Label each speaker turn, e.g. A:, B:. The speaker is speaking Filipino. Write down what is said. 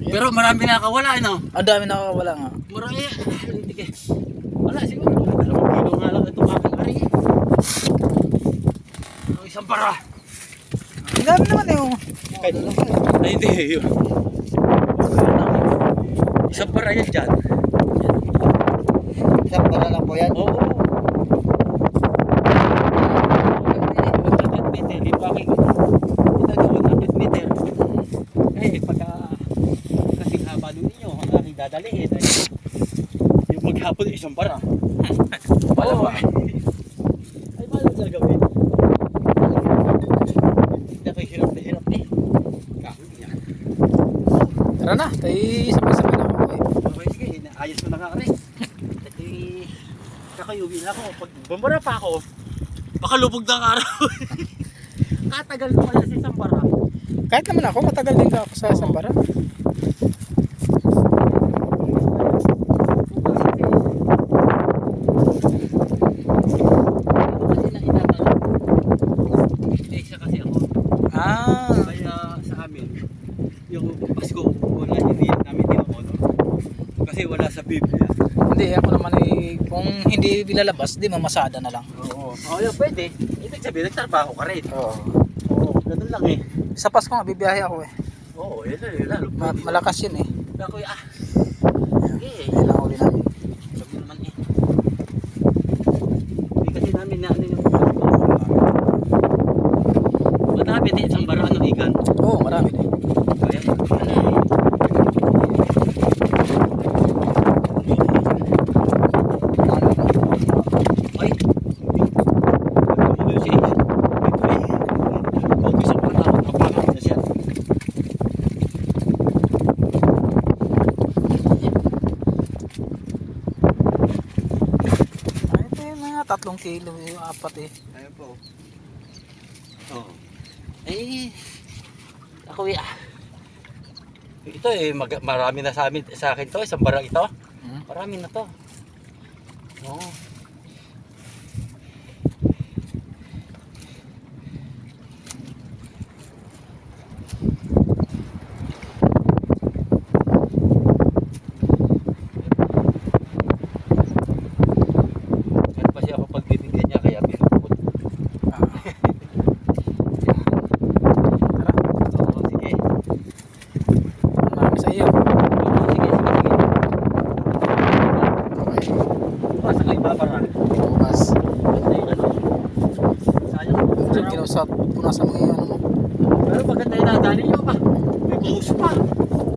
A: Pero marami nakakawala, ano?
B: Ang dami nakakawala nga.
A: Marami. Hindi ka. Wala, siguro. 2 kilo nga lang itong aking ari. Ang isang para.
B: Ang dami naman eh.
A: Kahit ay, hindi. Yun. Isang para yan dyan.
B: Isang para lang po yan.
A: Oo. 100 meter. Yung aking ito 100 meter. Eh, pagka kasing haba nun ninyo, ang aking dadalihin ay yung maghapon isang para. Wala ba? Ay, paano gagawin? Hindi ako hirap na hirap eh. Kahoy yan.
B: Tara na, tayo sabay-sabay na ako eh.
A: Okay, sige, ayos ko na nga rin. At kakayuwi na ako. Pag bumara pa ako, baka lubog na ang araw. Katagal ko kaya sa isang para.
B: Kahit naman ako, matagal din ako sa isang bara. Ah,
A: Kaya sa amin, yung Pasko, wala hindi namin tinamono. Kasi wala sa Biblia.
B: hindi ako naman eh, kung hindi bilalabas, di mamasada na lang.
A: Oo. Oo, yun, pwede. Ibig sabihin, nagtrabaho ka rin.
B: Oo.
A: Oo, ganun lang eh.
B: Sa Pasko nga, bibiyahe ako eh.
A: Oo, yun lalo.
B: Malakas yun eh.
A: Kaya kuya, sige eh.
B: Yan ang uli namin.
A: Sabi naman eh. Hindi kasi namin na ano yung madami din isang bara ng ikan.
B: Oo, marami din.
A: Kaya ano eh. Ay! Ano siya? Pag isang para ako, napakakit na siya.
B: Ay, ito yung mga 3 kilo, yung 4 eh.
A: Ayun po. Oo. Eh, ako ito eh, marami na sa akin to, isang barang ito. Marami na to. Oo. Kahit pa siya ako pagbibigyan niya, kaya pinupot.
B: Tara,
A: Oo, sige.
B: marami sa iyo.
A: Oo, sige.
B: Okay,
A: Basta kayo babara.
B: bukas.
A: Sayang.
B: Diyan kinausap, punasan mo yung ano mo.
A: Pero maganda yung nadali nyo pa. May buhos pa.